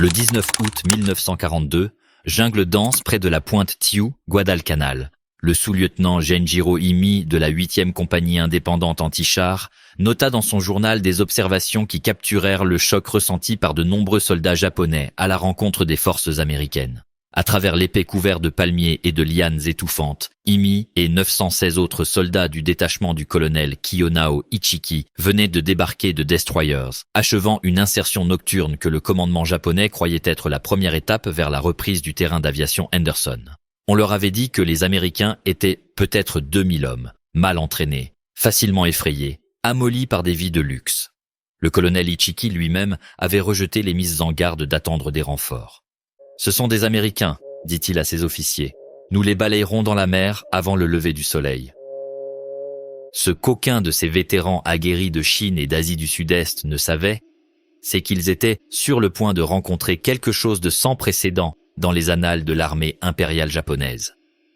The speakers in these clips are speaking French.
Le 19 août 1942, jungle dense près de la pointe Tiu, Guadalcanal. Le sous-lieutenant Genjiro Imi de la 8e compagnie indépendante anti-char nota dans son journal des observations qui capturèrent le choc ressenti par de nombreux soldats japonais à la rencontre des forces américaines. À travers l'épais couvert de palmiers et de lianes étouffantes, Imi et 916 autres soldats du détachement du colonel Kiyonao Ichiki venaient de débarquer de destroyers, achevant une insertion nocturne que le commandement japonais croyait être la première étape vers la reprise du terrain d'aviation Henderson. On leur avait dit que les Américains étaient peut-être 2000 hommes, mal entraînés, facilement effrayés, amollis par des vies de luxe. Le colonel Ichiki lui-même avait rejeté les mises en garde d'attendre des renforts. « Ce sont des Américains », dit-il à ses officiers. « Nous les balayerons dans la mer avant le lever du soleil. » Ce qu'aucun de ces vétérans aguerris de Chine et d'Asie du Sud-Est ne savait, c'est qu'ils étaient sur le point de rencontrer quelque chose de sans précédent dans les annales de l'armée impériale japonaise.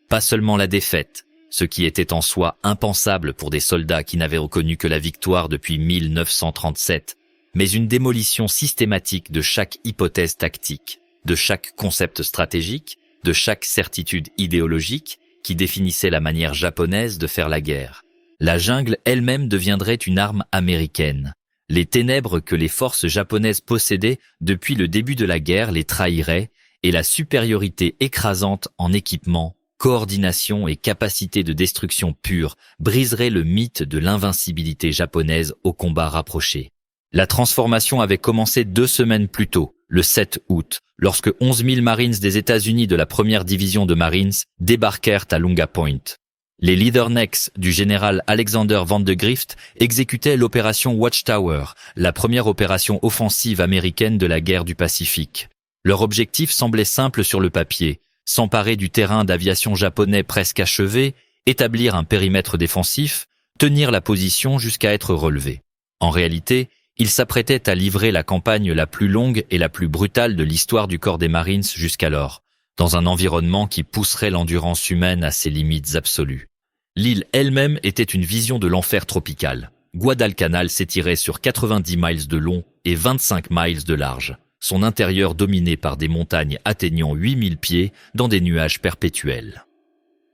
Pas seulement la défaite, ce qui était en soi impensable pour des soldats qui n'avaient reconnu que la victoire depuis 1937, mais une démolition systématique de chaque hypothèse tactique, de chaque concept stratégique, de chaque certitude idéologique qui définissait la manière japonaise de faire la guerre. La jungle elle-même deviendrait une arme américaine. Les ténèbres que les forces japonaises possédaient depuis le début de la guerre les trahiraient, et la supériorité écrasante en équipement, coordination et capacité de destruction pure briserait le mythe de l'invincibilité japonaise au combat rapproché. La transformation avait commencé 2 semaines plus tôt, le 7 août, lorsque 11 000 Marines des États-Unis de la première division de Marines débarquèrent à Lunga Point. Les Leathernecks du général Alexander Vandegrift exécutaient l'opération Watchtower, la première opération offensive américaine de la guerre du Pacifique. Leur objectif semblait simple sur le papier, s'emparer du terrain d'aviation japonais presque achevé, établir un périmètre défensif, tenir la position jusqu'à être relevé. En réalité, ils s'apprêtaient à livrer la campagne la plus longue et la plus brutale de l'histoire du corps des Marines jusqu'alors, dans un environnement qui pousserait l'endurance humaine à ses limites absolues. L'île elle-même était une vision de l'enfer tropical. Guadalcanal s'étirait sur 90 miles de long et 25 miles de large, son intérieur dominé par des montagnes atteignant 8000 pieds dans des nuages perpétuels.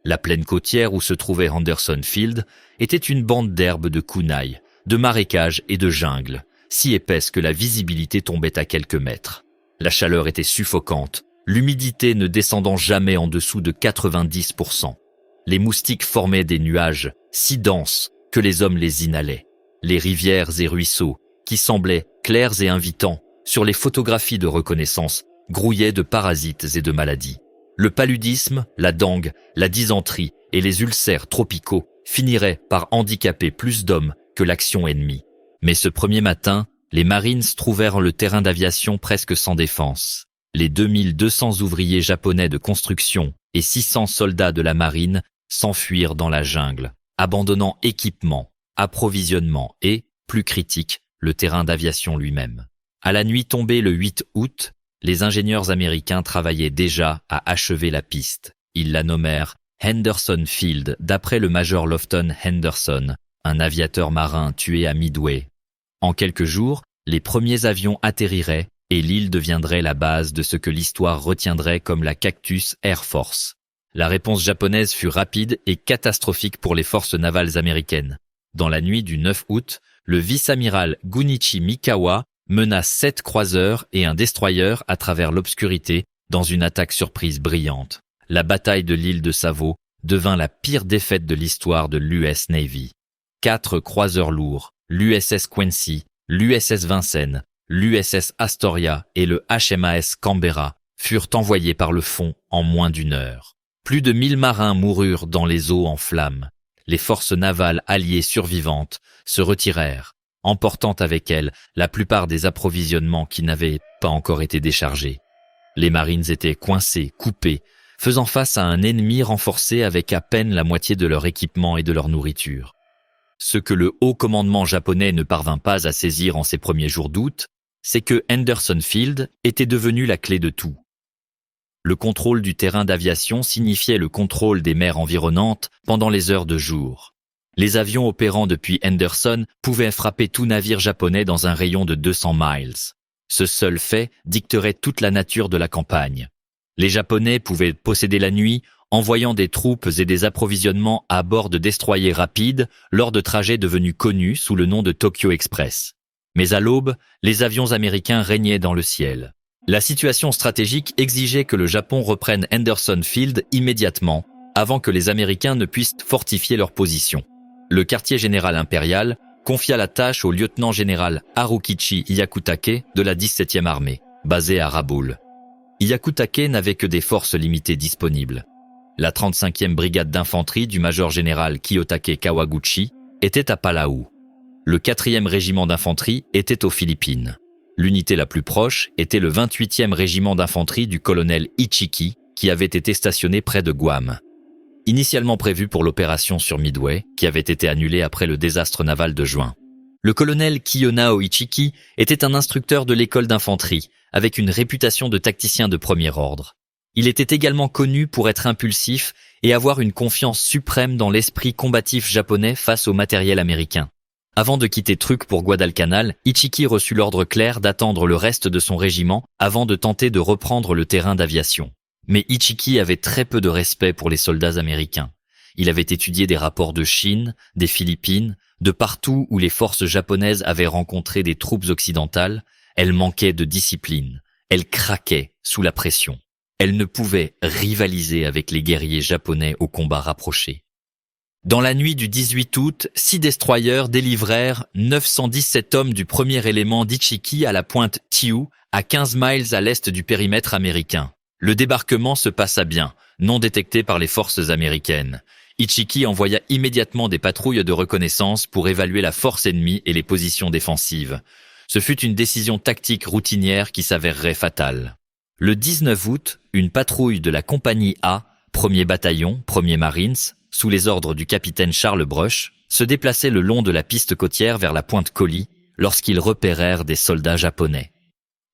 La plaine côtière où se trouvait Henderson Field était une bande d'herbes de kunai, de marécages et de jungle, si épaisse que la visibilité tombait à quelques mètres. La chaleur était suffocante, l'humidité ne descendant jamais en dessous de 90%. Les moustiques formaient des nuages si denses que les hommes les inhalaient. Les rivières et ruisseaux, qui semblaient clairs et invitants, sur les photographies de reconnaissance, grouillaient de parasites et de maladies. Le paludisme, la dengue, la dysenterie et les ulcères tropicaux finiraient par handicaper plus d'hommes que l'action ennemie. Mais ce premier matin, les Marines trouvèrent le terrain d'aviation presque sans défense. Les 2200 ouvriers japonais de construction et 600 soldats de la marine s'enfuirent dans la jungle, abandonnant équipement, approvisionnement et, plus critique, le terrain d'aviation lui-même. À la nuit tombée le 8 août, les ingénieurs américains travaillaient déjà à achever la piste. Ils la nommèrent Henderson Field d'après le major Lofton Henderson, un aviateur marin tué à Midway. En quelques jours, les premiers avions atterriraient et l'île deviendrait la base de ce que l'histoire retiendrait comme la Cactus Air Force. La réponse japonaise fut rapide et catastrophique pour les forces navales américaines. Dans la nuit du 9 août, le vice-amiral Gunichi Mikawa mena 7 croiseurs et un destroyer à travers l'obscurité dans une attaque surprise brillante. La bataille de l'île de Savo devint la pire défaite de l'histoire de l'US Navy. 4 croiseurs lourds, l'USS Quincy, l'USS Vincennes, l'USS Astoria et le HMAS Canberra furent envoyés par le fond en moins d'1 heure. Plus de 1000 marins moururent dans les eaux en flammes. Les forces navales alliées survivantes se retirèrent, emportant avec elles la plupart des approvisionnements qui n'avaient pas encore été déchargés. Les Marines étaient coincés, coupés, faisant face à un ennemi renforcé avec à peine la moitié de leur équipement et de leur nourriture. Ce que le haut commandement japonais ne parvint pas à saisir en ces premiers jours d'août, c'est que Henderson Field était devenu la clé de tout. Le contrôle du terrain d'aviation signifiait le contrôle des mers environnantes pendant les heures de jour. Les avions opérant depuis Henderson pouvaient frapper tout navire japonais dans un rayon de 200 miles. Ce seul fait dicterait toute la nature de la campagne. Les Japonais pouvaient posséder la nuit, envoyant des troupes et des approvisionnements à bord de destroyers rapides lors de trajets devenus connus sous le nom de Tokyo Express. Mais à l'aube, les avions américains régnaient dans le ciel. La situation stratégique exigeait que le Japon reprenne Henderson Field immédiatement, avant que les Américains ne puissent fortifier leur position. Le quartier général impérial confia la tâche au lieutenant-général Harukichi Hyakutake de la 17e armée, basé à Rabaul. Hyakutake n'avait que des forces limitées disponibles. La 35e brigade d'infanterie du major-général Kiyotake Kawaguchi était à Palau. Le 4e régiment d'infanterie était aux Philippines. L'unité la plus proche était le 28e régiment d'infanterie du colonel Ichiki, qui avait été stationné près de Guam. Initialement prévu pour l'opération sur Midway, qui avait été annulée après le désastre naval de juin. Le colonel Kiyonao Ichiki était un instructeur de l'école d'infanterie, avec une réputation de tacticien de premier ordre. Il était également connu pour être impulsif et avoir une confiance suprême dans l'esprit combatif japonais face au matériel américain. Avant de quitter Truk pour Guadalcanal, Ichiki reçut l'ordre clair d'attendre le reste de son régiment avant de tenter de reprendre le terrain d'aviation. Mais Ichiki avait très peu de respect pour les soldats américains. Il avait étudié des rapports de Chine, des Philippines, de partout où les forces japonaises avaient rencontré des troupes occidentales. Elles manquaient de discipline. Elles craquaient sous la pression. Elles ne pouvaient rivaliser avec les guerriers japonais au combat rapproché. Dans la nuit du 18 août, 6 destroyers délivrèrent 917 hommes du premier élément d'Ichiki à la pointe Tiu, à 15 miles à l'est du périmètre américain. Le débarquement se passa bien, non détecté par les forces américaines. Ichiki envoya immédiatement des patrouilles de reconnaissance pour évaluer la force ennemie et les positions défensives. Ce fut une décision tactique routinière qui s'avérerait fatale. Le 19 août, une patrouille de la compagnie A, 1er bataillon, 1er Marines, sous les ordres du capitaine Charles Brush, se déplaçait le long de la piste côtière vers la pointe Collie lorsqu'ils repérèrent des soldats japonais.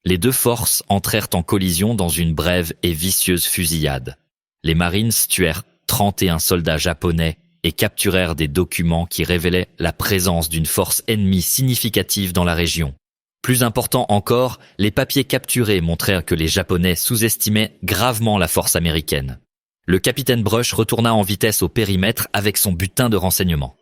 Les deux forces entrèrent en collision dans une brève et vicieuse fusillade. Les Marines tuèrent 31 soldats japonais et capturèrent des documents qui révélaient la présence d'une force ennemie significative dans la région. Plus important encore, les papiers capturés montrèrent que les Japonais sous-estimaient gravement la force américaine. Le capitaine Brush retourna en vitesse au périmètre avec son butin de renseignements.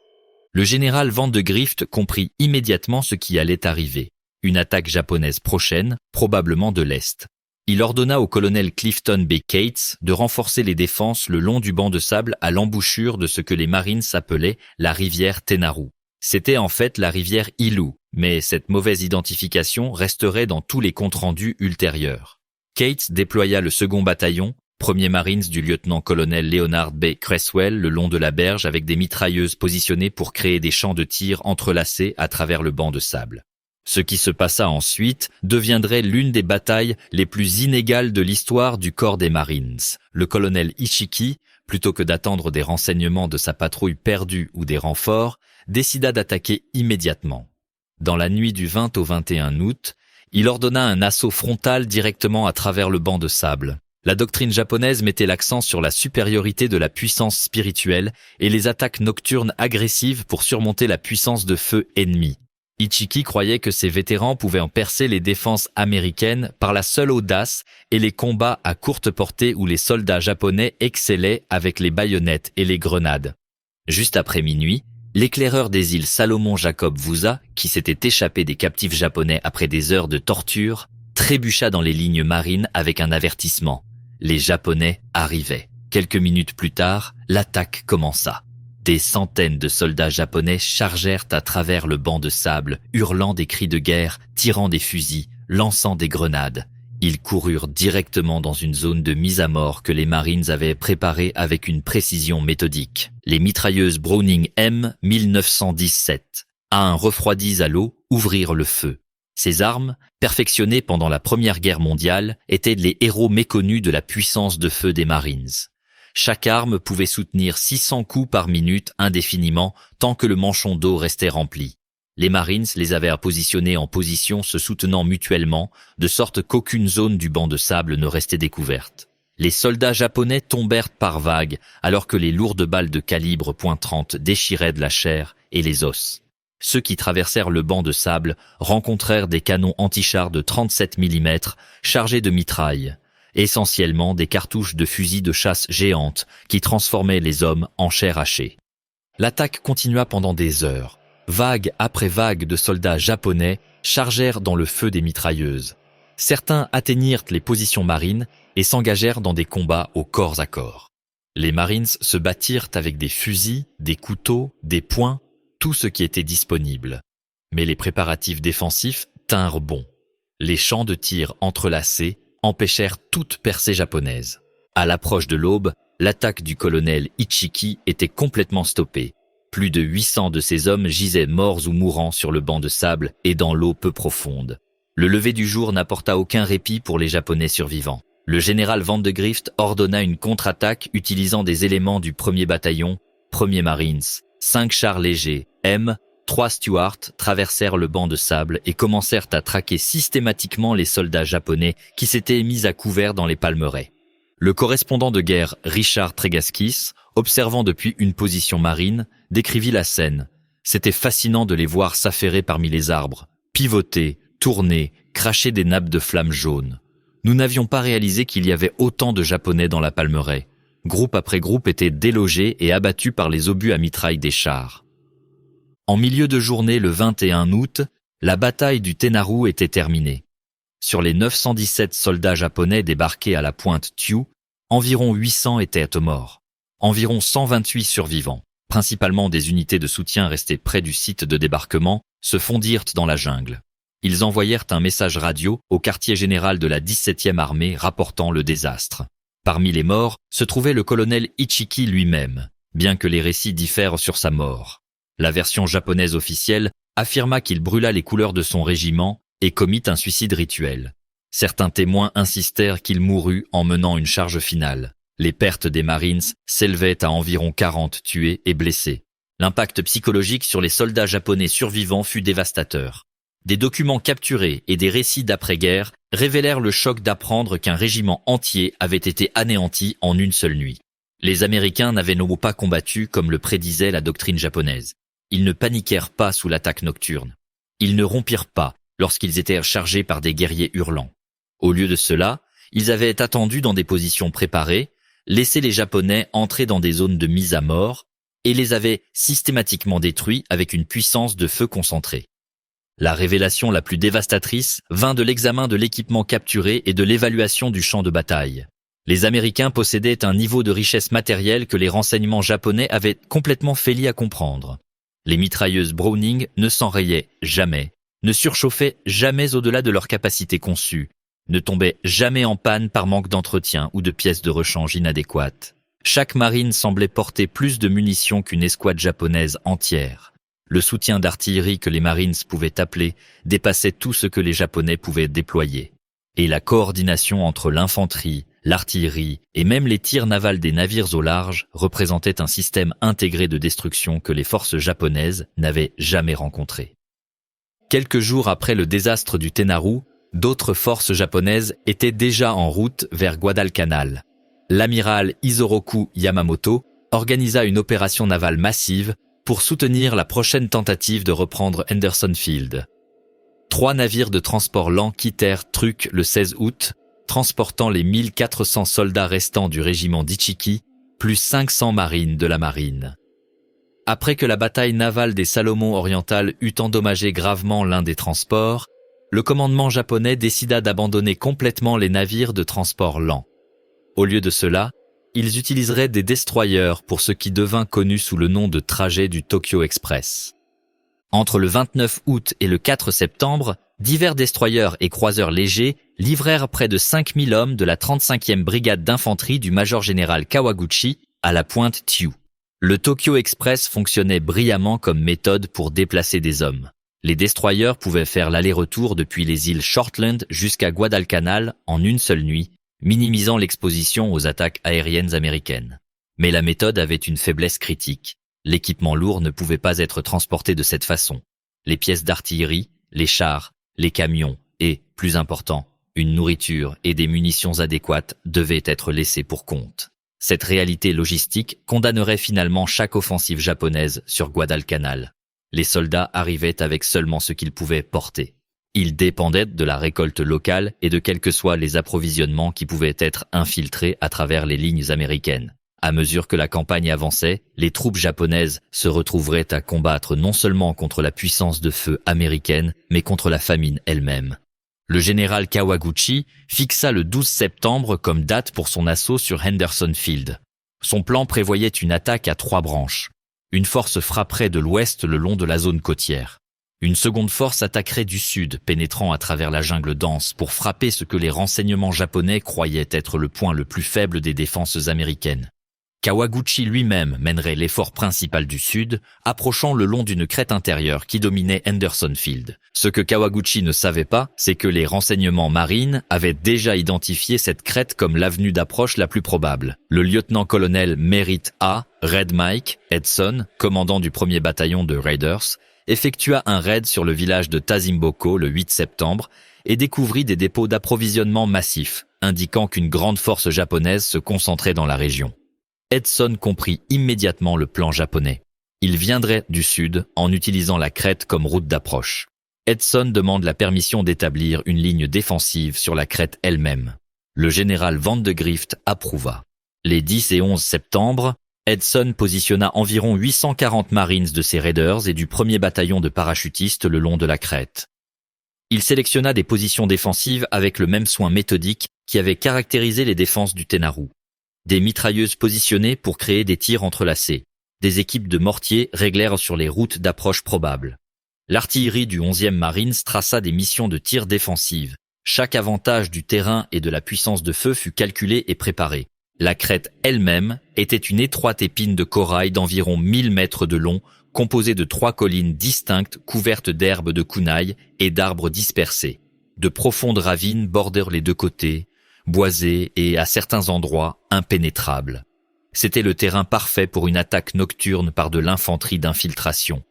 Le général Van de Grift comprit immédiatement ce qui allait arriver. Une attaque japonaise prochaine, probablement de l'Est. Il ordonna au colonel Clifton B. Cates de renforcer les défenses le long du banc de sable à l'embouchure de ce que les Marines appelaient la rivière Tenaru. C'était en fait la rivière Ilu, mais cette mauvaise identification resterait dans tous les comptes rendus ultérieurs. Cates déploya le second bataillon, 1er Marines du lieutenant-colonel Leonard B. Creswell le long de la berge avec des mitrailleuses positionnées pour créer des champs de tir entrelacés à travers le banc de sable. Ce qui se passa ensuite deviendrait l'une des batailles les plus inégales de l'histoire du corps des Marines. Le colonel Ichiki, plutôt que d'attendre des renseignements de sa patrouille perdue ou des renforts, décida d'attaquer immédiatement. Dans la nuit du 20 au 21 août, il ordonna un assaut frontal directement à travers le banc de sable. La doctrine japonaise mettait l'accent sur la supériorité de la puissance spirituelle et les attaques nocturnes agressives pour surmonter la puissance de feu ennemie. Ichiki croyait que ses vétérans pouvaient en percer les défenses américaines par la seule audace et les combats à courte portée où les soldats japonais excellaient avec les baïonnettes et les grenades. Juste après minuit, l'éclaireur des îles Salomon Jacob Vusa, qui s'était échappé des captifs japonais après des heures de torture, trébucha dans les lignes marines avec un avertissement. Les Japonais arrivaient. Quelques minutes plus tard, l'attaque commença. Des centaines de soldats japonais chargèrent à travers le banc de sable, hurlant des cris de guerre, tirant des fusils, lançant des grenades. Ils coururent directement dans une zone de mise à mort que les Marines avaient préparée avec une précision méthodique. Les mitrailleuses Browning M 1917, à un refroidis à l'eau, ouvrirent le feu. Ces armes, perfectionnées pendant la Première Guerre mondiale, étaient les héros méconnus de la puissance de feu des Marines. Chaque arme pouvait soutenir 600 coups par minute indéfiniment tant que le manchon d'eau restait rempli. Les Marines les avaient positionnés en position se soutenant mutuellement, de sorte qu'aucune zone du banc de sable ne restait découverte. Les soldats japonais tombèrent par vagues alors que les lourdes balles de calibre .30 déchiraient de la chair et les os. ceux qui traversèrent le banc de sable rencontrèrent des canons antichars de 37 mm chargés de mitraille, essentiellement des cartouches de fusils de chasse géantes qui transformaient les hommes en chair hachée. L'attaque continua pendant des heures. Vague après vague de soldats japonais chargèrent dans le feu des mitrailleuses. Certains atteignirent les positions marines et s'engagèrent dans des combats au corps à corps. Les Marines se battirent avec des fusils, des couteaux, des poings, tout ce qui était disponible. Mais les préparatifs défensifs tinrent bon. Les champs de tir entrelacés empêchèrent toute percée japonaise. À l'approche de l'aube, l'attaque du colonel Ichiki était complètement stoppée. Plus de 800 de ses hommes gisaient morts ou mourants sur le banc de sable et dans l'eau peu profonde. Le lever du jour n'apporta aucun répit pour les Japonais survivants. Le général Vandegrift ordonna une contre-attaque utilisant des éléments du 1er bataillon, 1er Marines. 5 chars légers, M, 3 Stuart traversèrent le banc de sable et commencèrent à traquer systématiquement les soldats japonais qui s'étaient mis à couvert dans les palmeraies. Le correspondant de guerre Richard Tregaskis, observant depuis une position marine, décrivit la scène. C'était fascinant de les voir s'affairer parmi les arbres, pivoter, tourner, cracher des nappes de flammes jaunes. Nous n'avions pas réalisé qu'il y avait autant de Japonais dans la palmeraie. Groupe après groupe étaient délogés et abattus par les obus à mitraille des chars. En milieu de journée le 21 août, la bataille du Tenaru était terminée. Sur les 917 soldats japonais débarqués à la pointe Tyu, environ 800 étaient morts. Environ 128 survivants, principalement des unités de soutien restées près du site de débarquement, se fondirent dans la jungle. Ils envoyèrent un message radio au quartier général de la 17e armée rapportant le désastre. Parmi les morts se trouvait le colonel Ichiki lui-même, bien que les récits diffèrent sur sa mort. La version japonaise officielle affirma qu'il brûla les couleurs de son régiment et commit un suicide rituel. Certains témoins insistèrent qu'il mourut en menant une charge finale. Les pertes des Marines s'élevaient à environ 40 tués et blessés. L'impact psychologique sur les soldats japonais survivants fut dévastateur. Des documents capturés et des récits d'après-guerre révélèrent le choc d'apprendre qu'un régiment entier avait été anéanti en une seule nuit. Les Américains n'avaient non pas combattu comme le prédisait la doctrine japonaise. Ils ne paniquèrent pas sous l'attaque nocturne. Ils ne rompirent pas lorsqu'ils étaient chargés par des guerriers hurlants. Au lieu de cela, ils avaient attendu dans des positions préparées, laissé les Japonais entrer dans des zones de mise à mort et les avaient systématiquement détruits avec une puissance de feu concentrée. La révélation la plus dévastatrice vint de l'examen de l'équipement capturé et de l'évaluation du champ de bataille. Les Américains possédaient un niveau de richesse matérielle que les renseignements japonais avaient complètement failli à comprendre. Les mitrailleuses Browning ne s'enrayaient jamais, ne surchauffaient jamais au-delà de leur capacité conçue, ne tombaient jamais en panne par manque d'entretien ou de pièces de rechange inadéquates. Chaque marine semblait porter plus de munitions qu'une escouade japonaise entière. Le soutien d'artillerie que les Marines pouvaient appeler dépassait tout ce que les Japonais pouvaient déployer. Et la coordination entre l'infanterie, l'artillerie et même les tirs navals des navires au large représentait un système intégré de destruction que les forces japonaises n'avaient jamais rencontré. Quelques jours après le désastre du Tenaru, d'autres forces japonaises étaient déjà en route vers Guadalcanal. L'amiral Isoroku Yamamoto organisa une opération navale massive pour soutenir la prochaine tentative de reprendre Henderson Field. 3 navires de transport lent quittèrent Truk le 16 août, transportant les 1400 soldats restants du régiment d'Ichiki, plus 500 marines de la marine. Après que la bataille navale des Salomon orientales eut endommagé gravement l'un des transports, le commandement japonais décida d'abandonner complètement les navires de transport lent. Au lieu de cela, ils utiliseraient des destroyers pour ce qui devint connu sous le nom de trajet du Tokyo Express. Entre le 29 août et le 4 septembre, divers destroyers et croiseurs légers livrèrent près de 5000 hommes de la 35e brigade d'infanterie du major-général Kawaguchi à la pointe Tyu. Le Tokyo Express fonctionnait brillamment comme méthode pour déplacer des hommes. Les destroyers pouvaient faire l'aller-retour depuis les îles Shortland jusqu'à Guadalcanal en une seule nuit, minimisant l'exposition aux attaques aériennes américaines. Mais la méthode avait une faiblesse critique. L'équipement lourd ne pouvait pas être transporté de cette façon. Les pièces d'artillerie, les chars, les camions et, plus important, une nourriture et des munitions adéquates devaient être laissés pour compte. Cette réalité logistique condamnerait finalement chaque offensive japonaise sur Guadalcanal. Les soldats arrivaient avec seulement ce qu'ils pouvaient porter. Ils dépendaient de la récolte locale et de quels que soient les approvisionnements qui pouvaient être infiltrés à travers les lignes américaines. À mesure que la campagne avançait, les troupes japonaises se retrouveraient à combattre non seulement contre la puissance de feu américaine, mais contre la famine elle-même. Le général Kawaguchi fixa le 12 septembre comme date pour son assaut sur Henderson Field. Son plan prévoyait une attaque à 3 branches. Une force frapperait de l'ouest le long de la zone côtière. Une seconde force attaquerait du sud, pénétrant à travers la jungle dense pour frapper ce que les renseignements japonais croyaient être le point le plus faible des défenses américaines. Kawaguchi lui-même mènerait l'effort principal du sud, approchant le long d'une crête intérieure qui dominait Henderson Field. Ce que Kawaguchi ne savait pas, c'est que les renseignements marines avaient déjà identifié cette crête comme l'avenue d'approche la plus probable. Le lieutenant-colonel Merritt A. Red Mike Edson, commandant du 1er bataillon de Raiders, effectua un raid sur le village de Tazimboko le 8 septembre et découvrit des dépôts d'approvisionnement massifs, indiquant qu'une grande force japonaise se concentrait dans la région. Edson comprit immédiatement le plan japonais. Il viendrait du sud en utilisant la crête comme route d'approche. Edson demande la permission d'établir une ligne défensive sur la crête elle-même. Le général Van de Grift approuva. Les 10 et 11 septembre, Edson positionna environ 840 Marines de ses Raiders et du 1er bataillon de parachutistes le long de la crête. Il sélectionna des positions défensives avec le même soin méthodique qui avait caractérisé les défenses du Tenaru. Des mitrailleuses positionnées pour créer des tirs entrelacés. Des équipes de mortiers réglèrent sur les routes d'approche probables. L'artillerie du 11e Marines traça des missions de tir défensives. Chaque avantage du terrain et de la puissance de feu fut calculé et préparé. La crête elle-même était une étroite épine de corail d'environ 1000 mètres de long, composée de 3 collines distinctes couvertes d'herbes de kunai et d'arbres dispersés. De profondes ravines bordèrent les deux côtés, boisées et, à certains endroits, impénétrables. C'était le terrain parfait pour une attaque nocturne par de l'infanterie d'infiltration.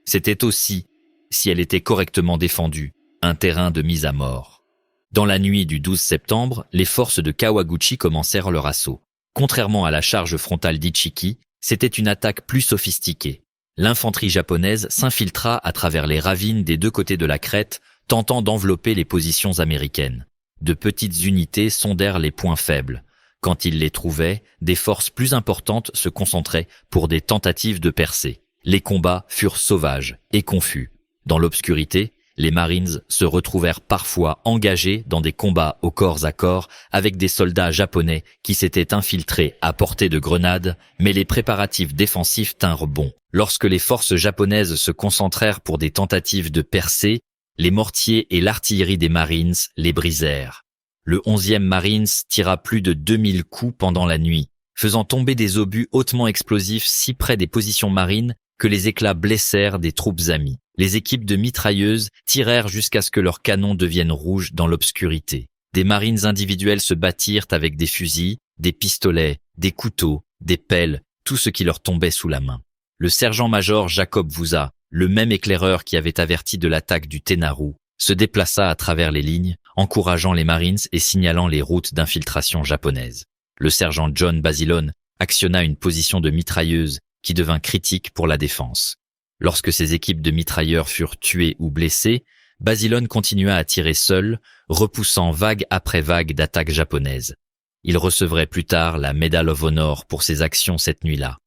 C'était aussi, si elle était correctement défendue, un terrain de mise à mort. Dans la nuit du 12 septembre, les forces de Kawaguchi commencèrent leur assaut. Contrairement à la charge frontale d'Ichiki, c'était une attaque plus sophistiquée. L'infanterie japonaise s'infiltra à travers les ravines des deux côtés de la crête, tentant d'envelopper les positions américaines. De petites unités sondèrent les points faibles. Quand ils les trouvaient, des forces plus importantes se concentraient pour des tentatives de percée. Les combats furent sauvages et confus. Dans l'obscurité, les Marines se retrouvèrent parfois engagés dans des combats au corps à corps avec des soldats japonais qui s'étaient infiltrés à portée de grenades, mais les préparatifs défensifs tinrent bon. Lorsque les forces japonaises se concentrèrent pour des tentatives de percée, les mortiers et l'artillerie des Marines les brisèrent. Le 11e Marines tira plus de 2000 coups pendant la nuit, faisant tomber des obus hautement explosifs si près des positions marines que les éclats blessèrent des troupes amies. Les équipes de mitrailleuses tirèrent jusqu'à ce que leurs canons deviennent rouges dans l'obscurité. Des Marines individuels se battirent avec des fusils, des pistolets, des couteaux, des pelles, tout ce qui leur tombait sous la main. Le sergent-major Jacob Vusa, le même éclaireur qui avait averti de l'attaque du Tenaru, se déplaça à travers les lignes, encourageant les Marines et signalant les routes d'infiltration japonaises. Le sergent John Basilone actionna une position de mitrailleuse qui devint critique pour la défense. Lorsque ces équipes de mitrailleurs furent tuées ou blessées, Basilone continua à tirer seul, repoussant vague après vague d'attaques japonaises. Il recevrait plus tard la Medal of Honor pour ses actions cette nuit-là.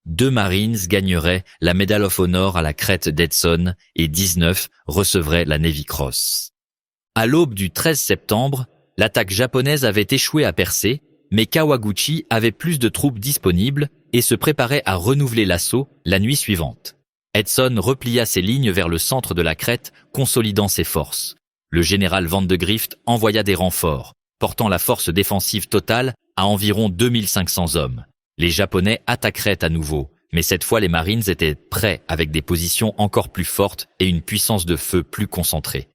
2 Marines gagneraient la Medal of Honor à la crête d'Edson et 19 recevraient la Navy Cross. À l'aube du 13 septembre, l'attaque japonaise avait échoué à percer, mais Kawaguchi avait plus de troupes disponibles et se préparait à renouveler l'assaut la nuit suivante. Edson replia ses lignes vers le centre de la crête, consolidant ses forces. Le général Van de Grift envoya des renforts, portant la force défensive totale à environ 2500 hommes. Les Japonais attaqueraient à nouveau, mais cette fois les Marines étaient prêts avec des positions encore plus fortes et une puissance de feu plus concentrée.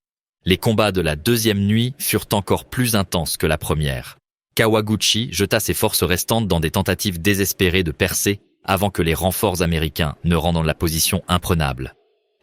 Les combats de la deuxième nuit furent encore plus intenses que la première. Kawaguchi jeta ses forces restantes dans des tentatives désespérées de percer avant que les renforts américains ne rendent la position imprenable.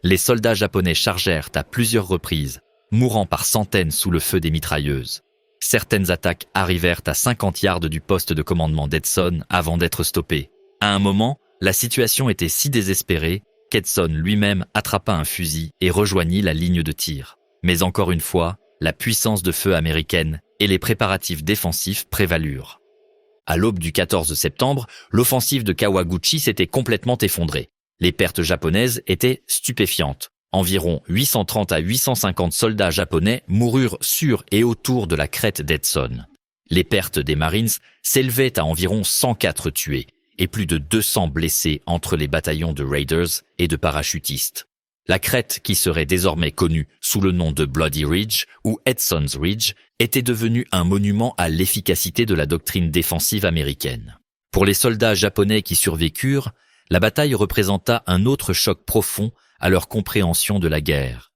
Les soldats japonais chargèrent à plusieurs reprises, mourant par centaines sous le feu des mitrailleuses. Certaines attaques arrivèrent à 50 yards du poste de commandement d'Edson avant d'être stoppées. À un moment, la situation était si désespérée qu'Edson lui-même attrapa un fusil et rejoignit la ligne de tir. Mais encore une fois, la puissance de feu américaine et les préparatifs défensifs prévalurent. À l'aube du 14 septembre, l'offensive de Kawaguchi s'était complètement effondrée. Les pertes japonaises étaient stupéfiantes. Environ 830 à 850 soldats japonais moururent sur et autour de la crête d'Edson. Les pertes des Marines s'élevaient à environ 104 tués et plus de 200 blessés entre les bataillons de Raiders et de parachutistes. La crête, qui serait désormais connue sous le nom de Bloody Ridge ou Edson's Ridge, était devenue un monument à l'efficacité de la doctrine défensive américaine. Pour les soldats japonais qui survécurent, la bataille représenta un autre choc profond à leur compréhension de la guerre.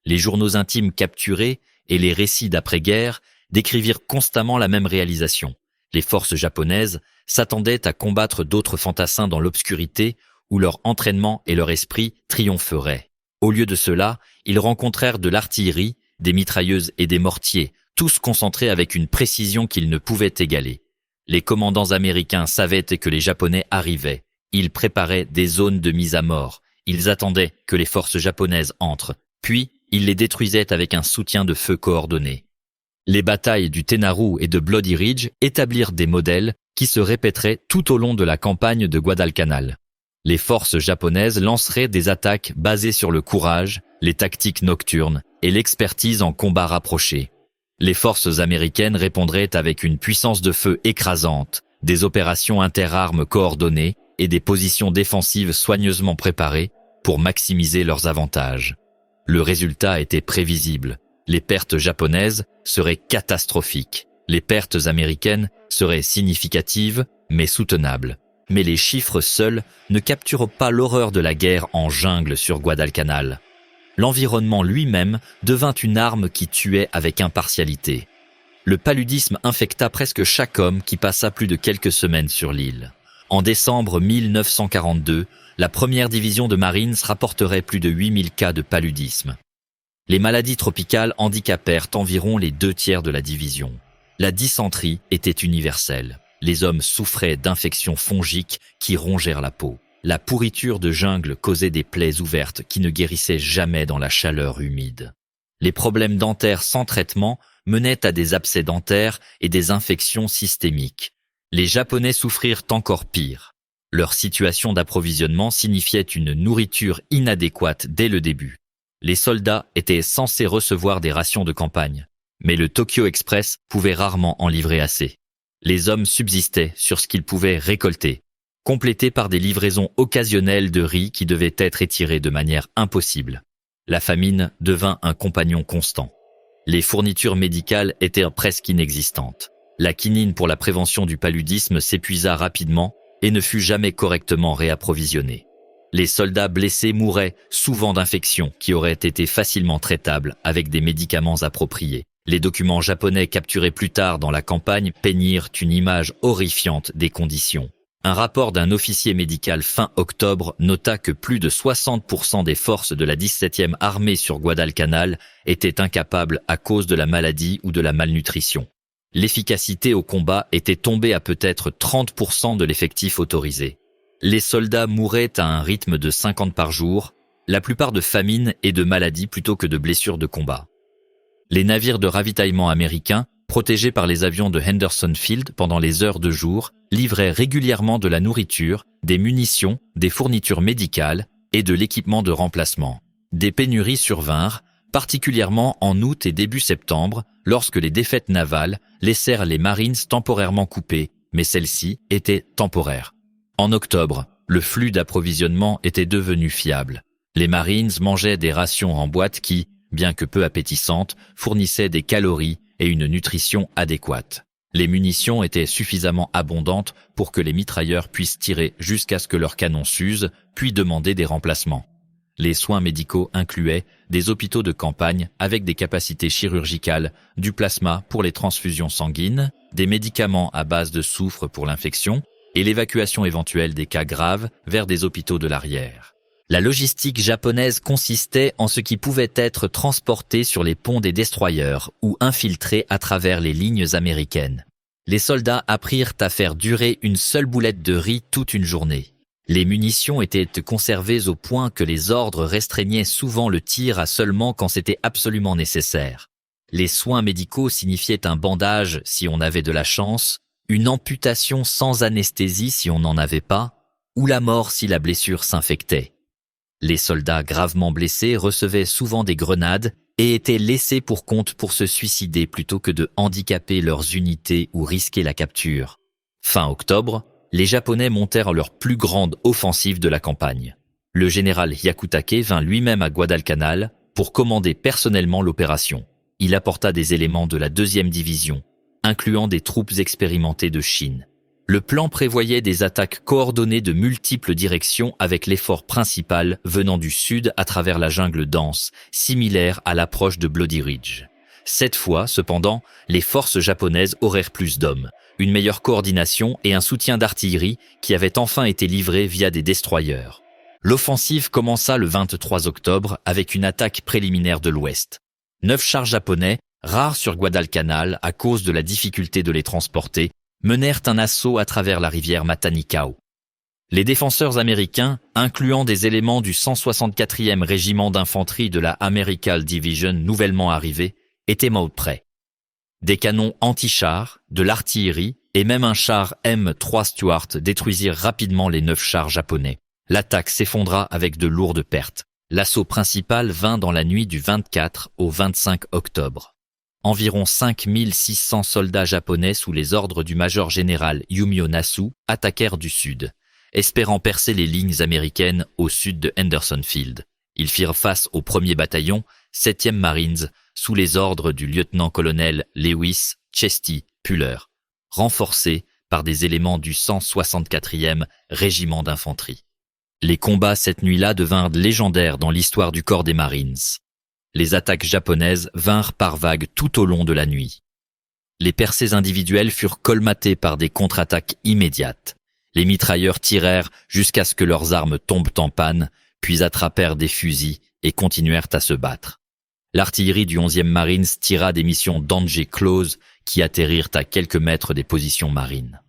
Les journaux intimes capturés et les récits d'après-guerre décrivirent constamment la même réalisation. Les forces japonaises s'attendaient à combattre d'autres fantassins dans l'obscurité où leur entraînement et leur esprit triompheraient. Au lieu de cela, ils rencontrèrent de l'artillerie, des mitrailleuses et des mortiers, tous concentrés avec une précision qu'ils ne pouvaient égaler. Les commandants américains savaient que les Japonais arrivaient. Ils préparaient des zones de mise à mort. Ils attendaient que les forces japonaises entrent, puis ils les détruisaient avec un soutien de feu coordonné. Les batailles du Tenaru et de Bloody Ridge établirent des modèles qui se répéteraient tout au long de la campagne de Guadalcanal. Les forces japonaises lanceraient des attaques basées sur le courage, les tactiques nocturnes et l'expertise en combat rapproché. Les forces américaines répondraient avec une puissance de feu écrasante, des opérations interarmes coordonnées et des positions défensives soigneusement préparées pour maximiser leurs avantages. Le résultat était prévisible. Les pertes japonaises seraient catastrophiques. Les pertes américaines seraient significatives, mais soutenables. Mais les chiffres seuls ne capturent pas l'horreur de la guerre en jungle sur Guadalcanal. L'environnement lui-même devint une arme qui tuait avec impartialité. Le paludisme infecta presque chaque homme qui passa plus de quelques semaines sur l'île. En décembre 1942, la première division de Marines rapporterait plus de 8000 cas de paludisme. Les maladies tropicales handicapèrent environ les 2/3 de la division. La dysenterie était universelle. Les hommes souffraient d'infections fongiques qui rongèrent la peau. La pourriture de jungle causait des plaies ouvertes qui ne guérissaient jamais dans la chaleur humide. Les problèmes dentaires sans traitement menaient à des abcès dentaires et des infections systémiques. Les Japonais souffrirent encore pire. Leur situation d'approvisionnement signifiait une nourriture inadéquate dès le début. Les soldats étaient censés recevoir des rations de campagne, mais le Tokyo Express pouvait rarement en livrer assez. Les hommes subsistaient sur ce qu'ils pouvaient récolter, complétés par des livraisons occasionnelles de riz qui devaient être étirées de manière impossible. La famine devint un compagnon constant. Les fournitures médicales étaient presque inexistantes. La quinine pour la prévention du paludisme s'épuisa rapidement et ne fut jamais correctement réapprovisionnée. Les soldats blessés mouraient souvent d'infections qui auraient été facilement traitables avec des médicaments appropriés. Les documents japonais capturés plus tard dans la campagne peignirent une image horrifiante des conditions. Un rapport d'un officier médical fin octobre nota que plus de 60% des forces de la 17e armée sur Guadalcanal étaient incapables à cause de la maladie ou de la malnutrition. L'efficacité au combat était tombée à peut-être 30% de l'effectif autorisé. Les soldats mouraient à un rythme de 50 par jour, la plupart de famine et de maladie plutôt que de blessures de combat. Les navires de ravitaillement américains, protégés par les avions de Henderson Field pendant les heures de jour, livraient régulièrement de la nourriture, des munitions, des fournitures médicales et de l'équipement de remplacement. Des pénuries survinrent, particulièrement en août et début septembre, lorsque les défaites navales laissèrent les Marines temporairement coupées, mais celles-ci étaient temporaires. En octobre, le flux d'approvisionnement était devenu fiable. Les Marines mangeaient des rations en boîte qui, bien que peu appétissantes, fournissaient des calories et une nutrition adéquate. Les munitions étaient suffisamment abondantes pour que les mitrailleurs puissent tirer jusqu'à ce que leurs canons s'usent, puis demander des remplacements. Les soins médicaux incluaient des hôpitaux de campagne avec des capacités chirurgicales, du plasma pour les transfusions sanguines, des médicaments à base de soufre pour l'infection et l'évacuation éventuelle des cas graves vers des hôpitaux de l'arrière. La logistique japonaise consistait en ce qui pouvait être transporté sur les ponts des destroyers ou infiltré à travers les lignes américaines. Les soldats apprirent à faire durer une seule boulette de riz toute une journée. Les munitions étaient conservées au point que les ordres restreignaient souvent le tir à seulement quand c'était absolument nécessaire. Les soins médicaux signifiaient un bandage si on avait de la chance, une amputation sans anesthésie si on n'en avait pas, ou la mort si la blessure s'infectait. Les soldats gravement blessés recevaient souvent des grenades et étaient laissés pour compte pour se suicider plutôt que de handicaper leurs unités ou risquer la capture. Fin octobre, les Japonais montèrent leur plus grande offensive de la campagne. Le général Hyakutake vint lui-même à Guadalcanal pour commander personnellement l'opération. Il apporta des éléments de la 2e division, incluant des troupes expérimentées de Chine. Le plan prévoyait des attaques coordonnées de multiples directions avec l'effort principal venant du sud à travers la jungle dense, similaire à l'approche de Bloody Ridge. Cette fois, cependant, les forces japonaises auraient plus d'hommes, une meilleure coordination et un soutien d'artillerie qui avait enfin été livré via des destroyers. L'offensive commença le 23 octobre avec une attaque préliminaire de l'ouest. 9 chars japonais, rares sur Guadalcanal à cause de la difficulté de les transporter, menèrent un assaut à travers la rivière Matanikau. Les défenseurs américains, incluant des éléments du 164e régiment d'infanterie de la Americal Division nouvellement arrivés, étaient morts prêts. Des canons anti-chars, de l'artillerie et même un char M3 Stuart détruisirent rapidement les 9 chars japonais. L'attaque s'effondra avec de lourdes pertes. L'assaut principal vint dans la nuit du 24 au 25 octobre. Environ 5600 soldats japonais sous les ordres du major général Yumio Nasu attaquèrent du sud, espérant percer les lignes américaines au sud de Henderson Field. Ils firent face au 1er bataillon, 7e Marines, sous les ordres du lieutenant-colonel Lewis Chesty Puller, renforcés par des éléments du 164e régiment d'infanterie. Les combats cette nuit-là devinrent légendaires dans l'histoire du corps des Marines. Les attaques japonaises vinrent par vagues tout au long de la nuit. Les percées individuelles furent colmatées par des contre-attaques immédiates. Les mitrailleurs tirèrent jusqu'à ce que leurs armes tombent en panne, puis attrapèrent des fusils et continuèrent à se battre. L'artillerie du 11e Marines tira des missions Danger Close qui atterrirent à quelques mètres des positions marines.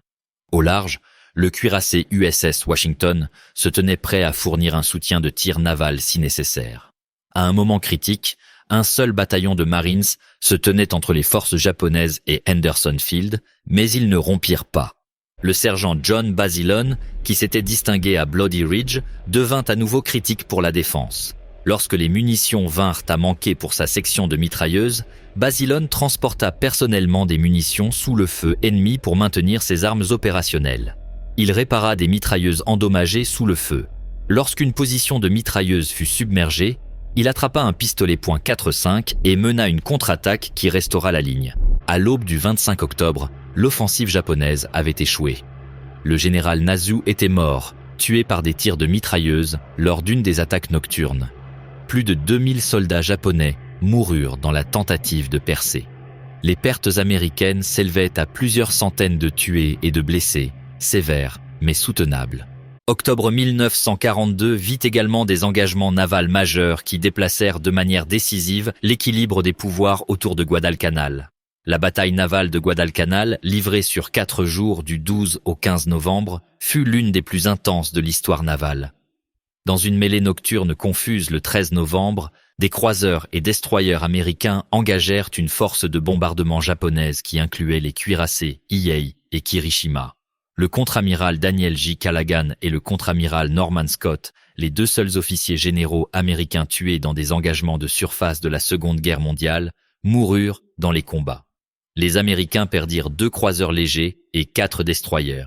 Au large, le cuirassé USS Washington se tenait prêt à fournir un soutien de tir naval si nécessaire. À un moment critique, un seul bataillon de Marines se tenait entre les forces japonaises et Henderson Field, mais ils ne rompirent pas. Le sergent John Basilone, qui s'était distingué à Bloody Ridge, devint à nouveau critique pour la défense. Lorsque les munitions vinrent à manquer pour sa section de mitrailleuses, Basilone transporta personnellement des munitions sous le feu ennemi pour maintenir ses armes opérationnelles. Il répara des mitrailleuses endommagées sous le feu. Lorsqu'une position de mitrailleuse fut submergée, il attrapa un pistolet .45 et mena une contre-attaque qui restaura la ligne. À l'aube du 25 octobre, l'offensive japonaise avait échoué. Le général Nasu était mort, tué par des tirs de mitrailleuses lors d'une des attaques nocturnes. Plus de 2000 soldats japonais moururent dans la tentative de percer. Les pertes américaines s'élevaient à plusieurs centaines de tués et de blessés, sévères mais soutenables. Octobre 1942 vit également des engagements navals majeurs qui déplacèrent de manière décisive l'équilibre des pouvoirs autour de Guadalcanal. La bataille navale de Guadalcanal, livrée sur 4 jours du 12 au 15 novembre, fut l'une des plus intenses de l'histoire navale. Dans une mêlée nocturne confuse le 13 novembre, des croiseurs et destroyers américains engagèrent une force de bombardement japonaise qui incluait les cuirassés Hiei et Kirishima. Le contre-amiral Daniel J. Callaghan et le contre-amiral Norman Scott, les 2 seuls officiers généraux américains tués dans des engagements de surface de la Seconde Guerre mondiale, moururent dans les combats. Les Américains perdirent 2 croiseurs légers et 4 destroyers.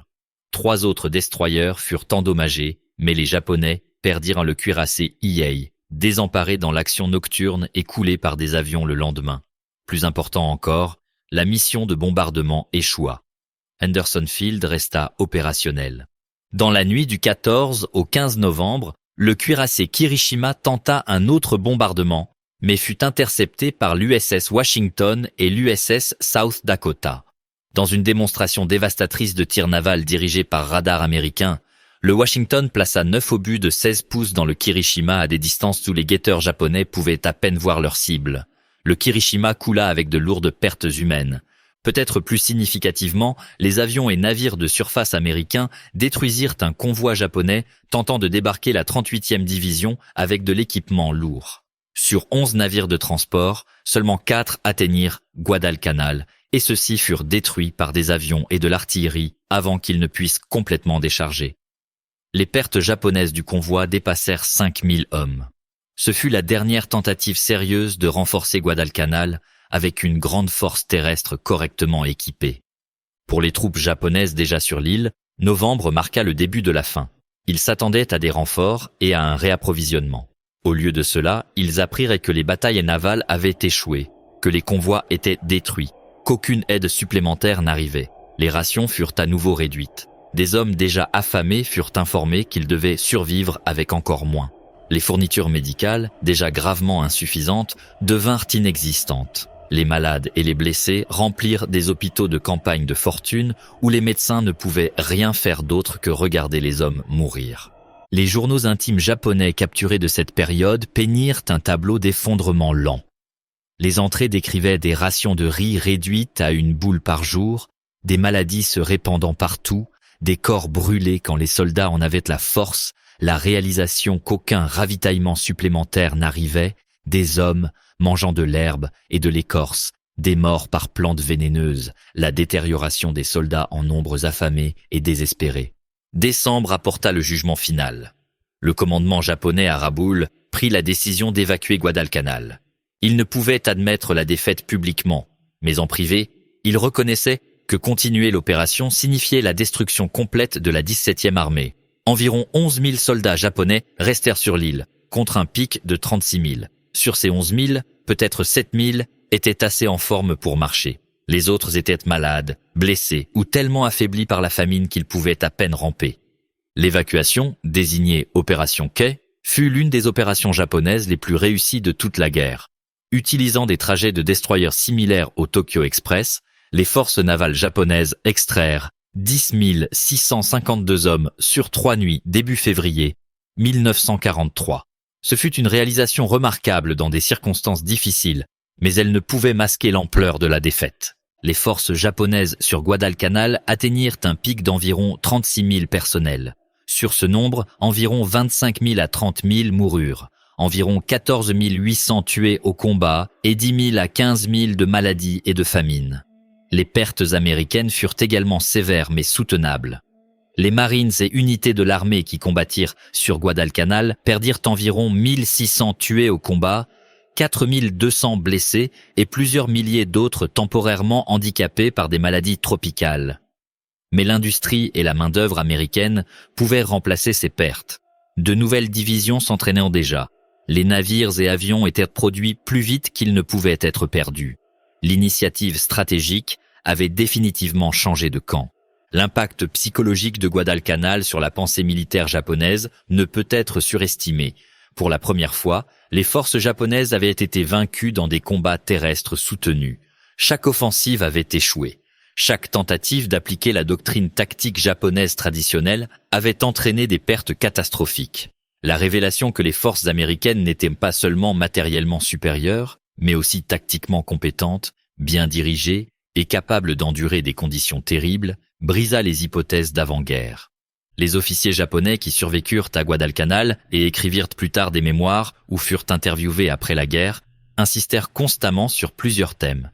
3 autres destroyers furent endommagés, mais les Japonais perdirent le cuirassé Hiei, désemparé dans l'action nocturne et coulé par des avions le lendemain. Plus important encore, la mission de bombardement échoua. Henderson Field resta opérationnel. Dans la nuit du 14 au 15 novembre, le cuirassé Kirishima tenta un autre bombardement, mais fut intercepté par l'USS Washington et l'USS South Dakota. Dans une démonstration dévastatrice de tir naval dirigée par radar américain, le Washington plaça 9 obus de 16 pouces dans le Kirishima à des distances où les guetteurs japonais pouvaient à peine voir leur cible. Le Kirishima coula avec de lourdes pertes humaines. Peut-être plus significativement, les avions et navires de surface américains détruisirent un convoi japonais tentant de débarquer la 38e division avec de l'équipement lourd. Sur 11 navires de transport, seulement 4 atteignirent Guadalcanal, et ceux-ci furent détruits par des avions et de l'artillerie avant qu'ils ne puissent complètement décharger. Les pertes japonaises du convoi dépassèrent 5000 hommes. Ce fut la dernière tentative sérieuse de renforcer Guadalcanal avec une grande force terrestre correctement équipée. Pour les troupes japonaises déjà sur l'île, novembre marqua le début de la fin. Ils s'attendaient à des renforts et à un réapprovisionnement. Au lieu de cela, ils apprirent que les batailles navales avaient échoué, que les convois étaient détruits, qu'aucune aide supplémentaire n'arrivait. Les rations furent à nouveau réduites. Des hommes déjà affamés furent informés qu'ils devaient survivre avec encore moins. Les fournitures médicales, déjà gravement insuffisantes, devinrent inexistantes. Les malades et les blessés remplirent des hôpitaux de campagne de fortune où les médecins ne pouvaient rien faire d'autre que regarder les hommes mourir. Les journaux intimes japonais capturés de cette période peignirent un tableau d'effondrement lent. Les entrées décrivaient des rations de riz réduites à une boule par jour, des maladies se répandant partout, des corps brûlés quand les soldats en avaient la force, la réalisation qu'aucun ravitaillement supplémentaire n'arrivait, des hommes mangeant de l'herbe et de l'écorce, des morts par plantes vénéneuses, la détérioration des soldats en nombres affamés et désespérés. Décembre apporta le jugement final. Le commandement japonais à Rabaul prit la décision d'évacuer Guadalcanal. Il ne pouvait admettre la défaite publiquement, mais en privé, il reconnaissait que continuer l'opération signifiait la destruction complète de la 17e armée. Environ 11 000 soldats japonais restèrent sur l'île, contre un pic de 36 000. Sur ces 11 000, peut-être 7 000 étaient assez en forme pour marcher. Les autres étaient malades, blessés ou tellement affaiblis par la famine qu'ils pouvaient à peine ramper. L'évacuation, désignée Opération Quai, fut l'une des opérations japonaises les plus réussies de toute la guerre. Utilisant des trajets de destroyers similaires au Tokyo Express, les forces navales japonaises extrairent 10 652 hommes sur 3 nuits début février 1943. Ce fut une réalisation remarquable dans des circonstances difficiles, mais elle ne pouvait masquer l'ampleur de la défaite. Les forces japonaises sur Guadalcanal atteignirent un pic d'environ 36 000 personnels. Sur ce nombre, environ 25 000 à 30 000 moururent, environ 14 800 tués au combat et 10 000 à 15 000 de maladies et de famine. Les pertes américaines furent également sévères mais soutenables. Les Marines et unités de l'armée qui combattirent sur Guadalcanal perdirent environ 1600 tués au combat, 4200 blessés et plusieurs milliers d'autres temporairement handicapés par des maladies tropicales. Mais l'industrie et la main-d'œuvre américaine pouvaient remplacer ces pertes. De nouvelles divisions s'entraînaient déjà. Les navires et avions étaient produits plus vite qu'ils ne pouvaient être perdus. L'initiative stratégique avait définitivement changé de camp. L'impact psychologique de Guadalcanal sur la pensée militaire japonaise ne peut être surestimé. Pour la première fois, les forces japonaises avaient été vaincues dans des combats terrestres soutenus. Chaque offensive avait échoué. Chaque tentative d'appliquer la doctrine tactique japonaise traditionnelle avait entraîné des pertes catastrophiques. La révélation que les forces américaines n'étaient pas seulement matériellement supérieures, mais aussi tactiquement compétentes, bien dirigées et capables d'endurer des conditions terribles, brisa les hypothèses d'avant-guerre. Les officiers japonais qui survécurent à Guadalcanal et écrivirent plus tard des mémoires ou furent interviewés après la guerre, insistèrent constamment sur plusieurs thèmes.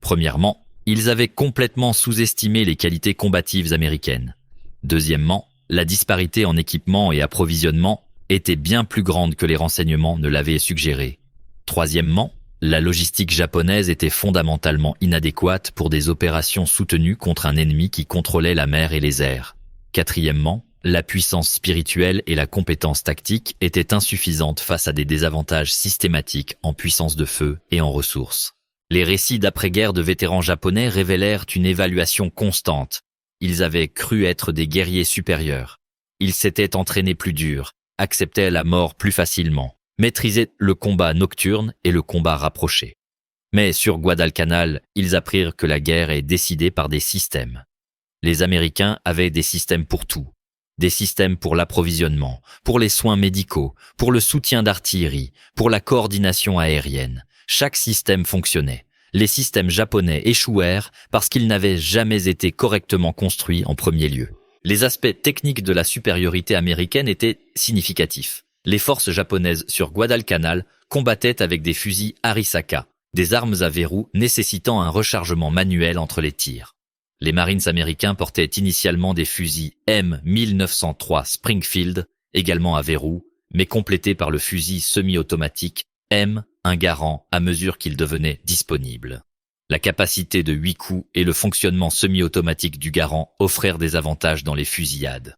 Premièrement, ils avaient complètement sous-estimé les qualités combatives américaines. Deuxièmement, la disparité en équipement et approvisionnement était bien plus grande que les renseignements ne l'avaient suggéré. Troisièmement, la logistique japonaise était fondamentalement inadéquate pour des opérations soutenues contre un ennemi qui contrôlait la mer et les airs. Quatrièmement, la puissance spirituelle et la compétence tactique étaient insuffisantes face à des désavantages systématiques en puissance de feu et en ressources. Les récits d'après-guerre de vétérans japonais révélèrent une évaluation constante. Ils avaient cru être des guerriers supérieurs. Ils s'étaient entraînés plus dur, acceptaient la mort plus facilement, maîtrisaient le combat nocturne et le combat rapproché. Mais sur Guadalcanal, ils apprirent que la guerre est décidée par des systèmes. Les Américains avaient des systèmes pour tout. Des systèmes pour l'approvisionnement, pour les soins médicaux, pour le soutien d'artillerie, pour la coordination aérienne. Chaque système fonctionnait. les systèmes japonais échouèrent parce qu'ils n'avaient jamais été correctement construits en premier lieu. Les aspects techniques de la supériorité américaine étaient significatifs. Les forces japonaises sur Guadalcanal combattaient avec des fusils Arisaka, des armes à verrou nécessitant un rechargement manuel entre les tirs. Les Marines américains portaient initialement des fusils M1903 Springfield, également à verrou, mais complétés par le fusil semi-automatique M, un Garand à mesure qu'il devenait disponible. La capacité de 8 coups et le fonctionnement semi-automatique du Garand offrèrent des avantages dans les fusillades.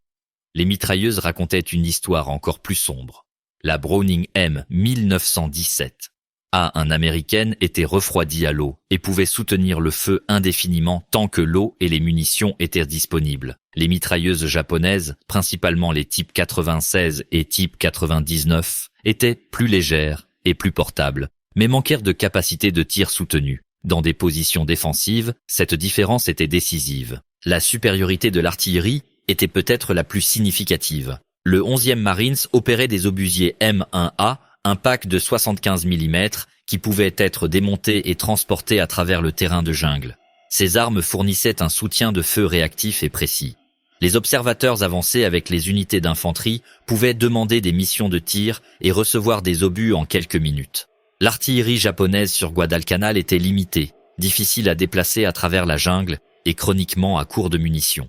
Les mitrailleuses racontaient une histoire encore plus sombre. La Browning M 1917 A1 américaine était refroidie à l'eau et pouvait soutenir le feu indéfiniment tant que l'eau et les munitions étaient disponibles. Les mitrailleuses japonaises, principalement les types 96 et type 99, étaient plus légères et plus portables, mais manquèrent de capacité de tir soutenue. Dans des positions défensives, cette différence était décisive. La supériorité de l'artillerie était peut-être la plus significative. Le 11e Marines opérait des obusiers M1A, un pack de 75 mm qui pouvait être démonté et transporté à travers le terrain de jungle. Ces armes fournissaient un soutien de feu réactif et précis. Les observateurs avancés avec les unités d'infanterie pouvaient demander des missions de tir et recevoir des obus en quelques minutes. L'artillerie japonaise sur Guadalcanal était limitée, difficile à déplacer à travers la jungle et chroniquement à court de munitions.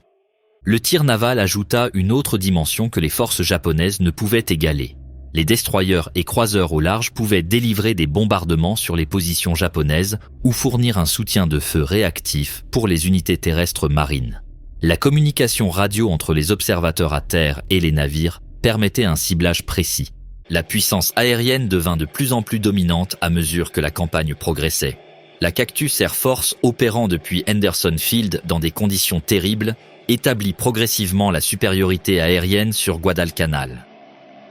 Le tir naval ajouta une autre dimension que les forces japonaises ne pouvaient égaler. Les destroyers et croiseurs au large pouvaient délivrer des bombardements sur les positions japonaises ou fournir un soutien de feu réactif pour les unités terrestres marines. La communication radio entre les observateurs à terre et les navires permettait un ciblage précis. La puissance aérienne devint de plus en plus dominante à mesure que la campagne progressait. La Cactus Air Force, opérant depuis Henderson Field dans des conditions terribles, établit progressivement la supériorité aérienne sur Guadalcanal.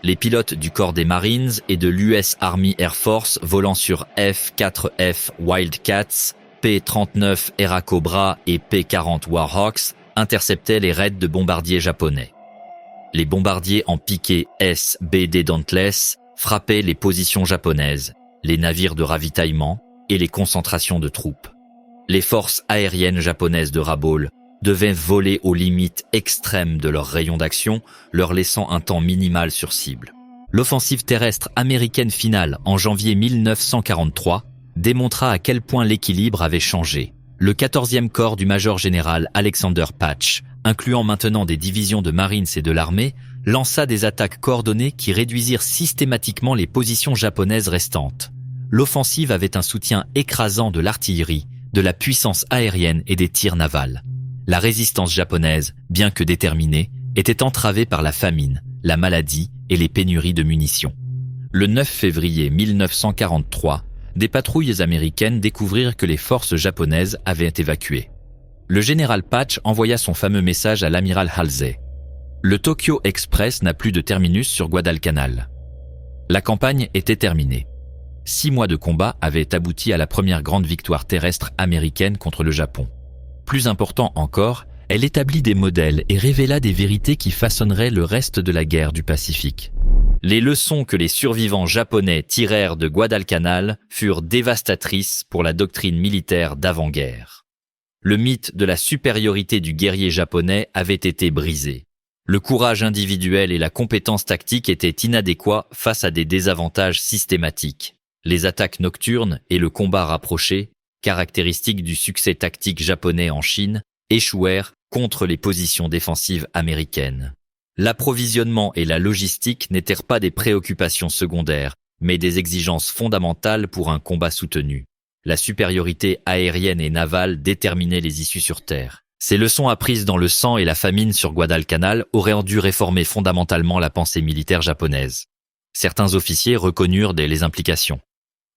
Les pilotes du corps des Marines et de l'US Army Air Force volant sur F-4F Wildcats, P-39 Era Cobra et P-40 Warhawks interceptaient les raids de bombardiers japonais. Les bombardiers en piqué S-BD Dauntless frappaient les positions japonaises, les navires de ravitaillement et les concentrations de troupes. Les forces aériennes japonaises de Rabaul devaient voler aux limites extrêmes de leur rayon d'action, leur laissant un temps minimal sur cible. L'offensive terrestre américaine finale en janvier 1943 démontra à quel point l'équilibre avait changé. Le 14e corps du major général Alexander Patch, incluant maintenant des divisions de Marines et de l'armée, lança des attaques coordonnées qui réduisirent systématiquement les positions japonaises restantes. L'offensive avait un soutien écrasant de l'artillerie, de la puissance aérienne et des tirs navals. La résistance japonaise, bien que déterminée, était entravée par la famine, la maladie et les pénuries de munitions. Le 9 février 1943, des patrouilles américaines découvrirent que les forces japonaises avaient évacué. Le général Patch envoya son fameux message à l'amiral Halsey. Le Tokyo Express n'a plus de terminus sur Guadalcanal. La campagne était terminée. 6 mois de combat avaient abouti à la première grande victoire terrestre américaine contre le Japon. Plus important encore, elle établit des modèles et révéla des vérités qui façonneraient le reste de la guerre du Pacifique. Les leçons que les survivants japonais tirèrent de Guadalcanal furent dévastatrices pour la doctrine militaire d'avant-guerre. Le mythe de la supériorité du guerrier japonais avait été brisé. Le courage individuel et la compétence tactique étaient inadéquats face à des désavantages systématiques. Les attaques nocturnes et le combat rapproché, caractéristiques du succès tactique japonais en Chine, échouèrent contre les positions défensives américaines. L'approvisionnement et la logistique n'étaient pas des préoccupations secondaires, mais des exigences fondamentales pour un combat soutenu. La supériorité aérienne et navale déterminait les issues sur terre. Ces leçons apprises dans le sang et la famine sur Guadalcanal auraient dû réformer fondamentalement la pensée militaire japonaise. Certains officiers reconnurent les implications.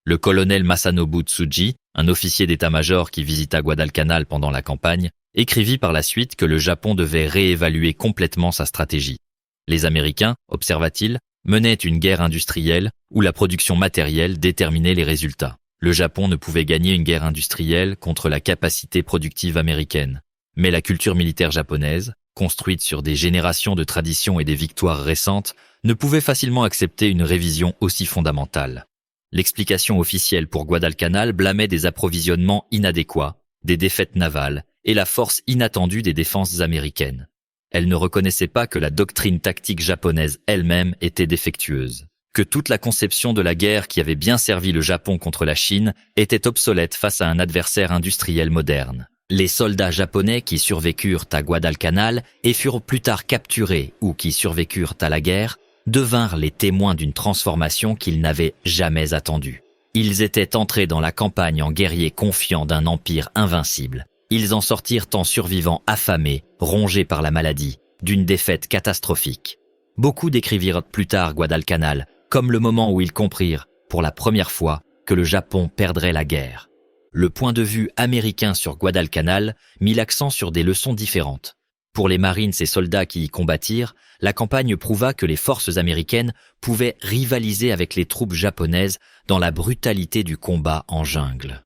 Le colonel Masanobu Tsuji, un officier d'état-major qui visita Guadalcanal pendant la campagne, écrivit par la suite que le Japon devait réévaluer complètement sa stratégie. Les Américains, observa-t-il, menaient une guerre industrielle où la production matérielle déterminait les résultats. Le Japon ne pouvait gagner une guerre industrielle contre la capacité productive américaine. Mais la culture militaire japonaise, construite sur des générations de traditions et des victoires récentes, ne pouvait facilement accepter une révision aussi fondamentale. L'explication officielle pour Guadalcanal blâmait des approvisionnements inadéquats, des défaites navales et la force inattendue des défenses américaines. Elle ne reconnaissait pas que la doctrine tactique japonaise elle-même était défectueuse, que toute la conception de la guerre qui avait bien servi le Japon contre la Chine était obsolète face à un adversaire industriel moderne. Les soldats japonais qui survécurent à Guadalcanal et furent plus tard capturés ou qui survécurent à la guerre devinrent les témoins d'une transformation qu'ils n'avaient jamais attendue. Ils étaient entrés dans la campagne en guerriers confiants d'un empire invincible. Ils en sortirent en survivants affamés, rongés par la maladie, d'une défaite catastrophique. Beaucoup décrivirent plus tard Guadalcanal comme le moment où ils comprirent, pour la première fois, que le Japon perdrait la guerre. Le point de vue américain sur Guadalcanal mit l'accent sur des leçons différentes. Pour les Marines et soldats qui y combattirent, la campagne prouva que les forces américaines pouvaient rivaliser avec les troupes japonaises dans la brutalité du combat en jungle.